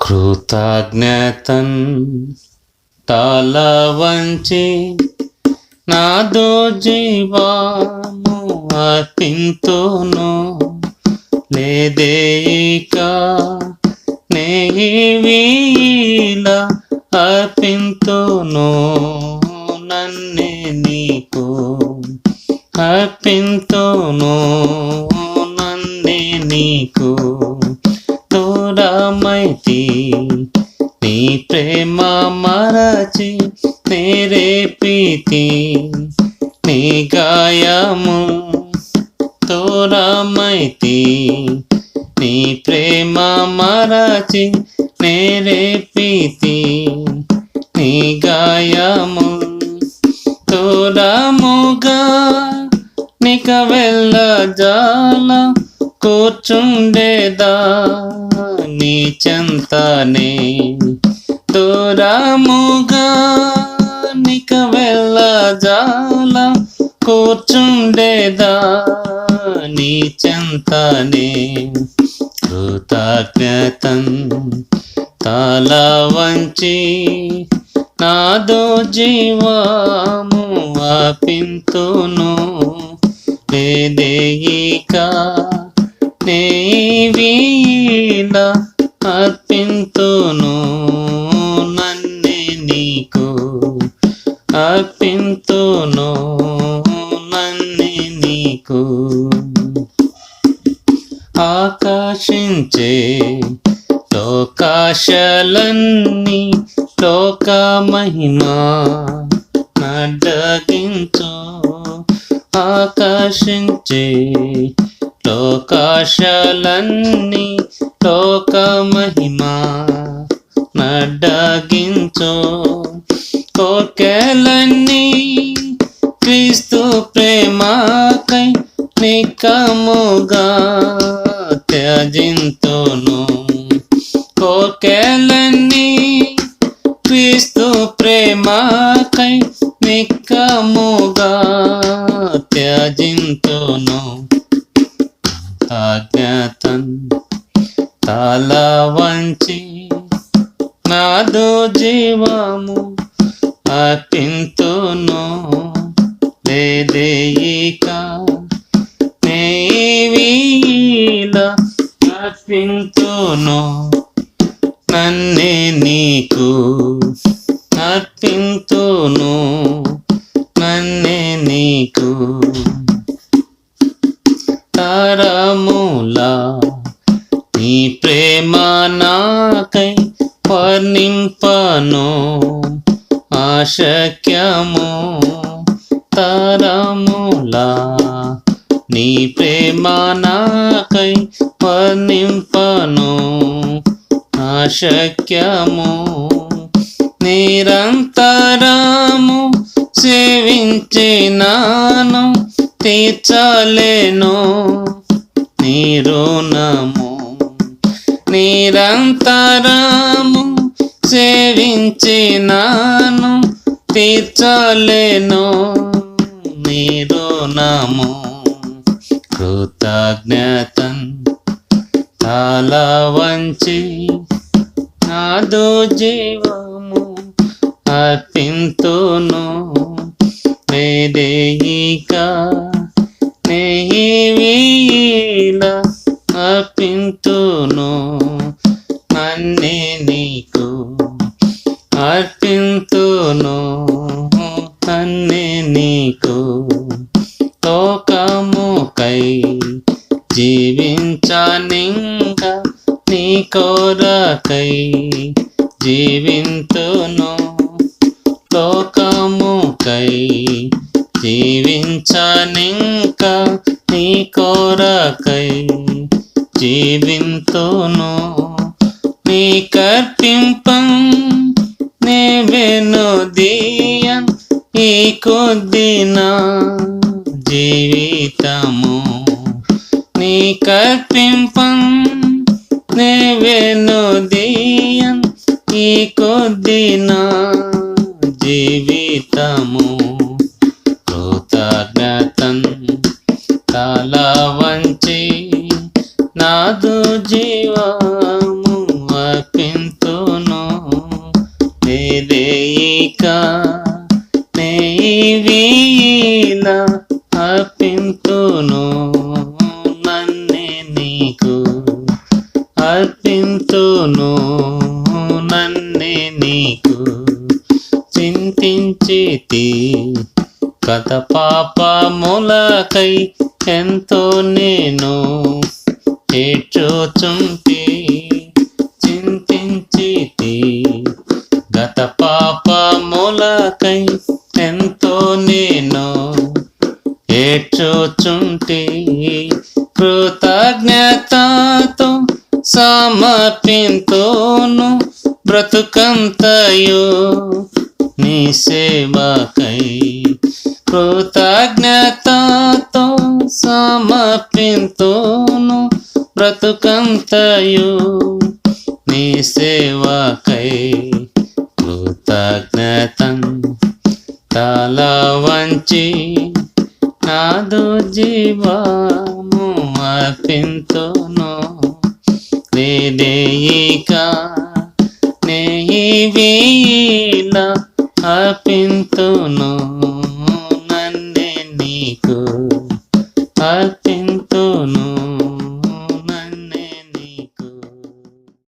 కృతజ్ఞతన్ తల వంచి నాదో జీవము అర్పింతును. లేదేక నేవిల అర్పింతును. నన్నే నీకు అర్పింతును. నన్నే నీకు దూరమైతి నీ ప్రేమ మరచి నేరేపితి నీ గాయము. దూరమైతి నీ ప్రేమ మరచి నేరేపితి నీ గాయము. దూరముగా నిక వెళ్ళ జాల కూర్చుండేదా నీ చెంతనే. దూరముగా నిక వెళ్ళ జాల కూర్చుండేదా నీ చెంతనే. కృతజ్ఞతన్ తల వంచి నాదో జీవము అర్పింతును. లేదేయిక నేవిల అర్పింతును. నన్నే నీకు అర్పింతును. నన్నే నీకు. ఆకాశించే లోకాశలన్నీ లోక మహిమా నడ్డగించు. ఆకాశించే లోకాశలన్నీ లోక మహిమా నడ్డగించు. కోర్కెలన్నీ క్రీస్తు ప్రేమకై నికముగా త్యజింతును. కోర్కెలన్నీ క్రీస్తు ప్రేమకై నికముగా త్యజింతును. కృతజ్ఞతన్ తల వంచి నాదో జీవము అర్పింతును. లేదేయిక నేవిల అర్పింతును. నన్నే నీకు అర్పింతును. నన్నే నీకు. తరముల నీ ప్రేమ నాకై వర్ణింపను అశక్యము. తరముల నీ ప్రేమ నాకై వర్ణింపను అశక్యము. నిరంతరము సేవించినాను తీర్చలేను నీ రుణము. నిరంతరము సేవించినాను తీర్చలేను నీ రుణము. కృతజ్ఞతన్ తల వంచి నాదో జీవము అర్పింతును. లేదేయిక నేవిల అర్పింతును. నన్నే నీకు అర్పింతును. నన్నే నీకు. లోకముకై జీవించనింక నీ కొరకై జీవింతును. లోకముకై జీవించనింక నీ కొరకై జీవింతును. నీ కర్పింపం నే వెనుదీయన్ ఈ కొద్దిన జీవితము. నీ కర్పింపం నే వెనుదీయన్ ఈ కొద్దిన జీవితము. కృతజ్ఞతన్ తల వంచి నాదో జీవము అర్పింతును. ఉండును నన్నే నీకు చింతించితి గత పాపములకై ఎంతో నేను ఏడ్చుచుంటి చింతించితి గత పాపములకై ఎంతో నేను ఏడ్చుచుంటి కృతజ్ఞతతో సమర్పింతును బ్రతుకంతయు నీ సేవకై కృతజ్ఞతతో సమర్పింతును బ్రతుకంతయు నీ సేవకై కృతజ్ఞతన్ తల వంచి నాదు జీవము అర్పింతును ఇక నే వీల అర్పింతును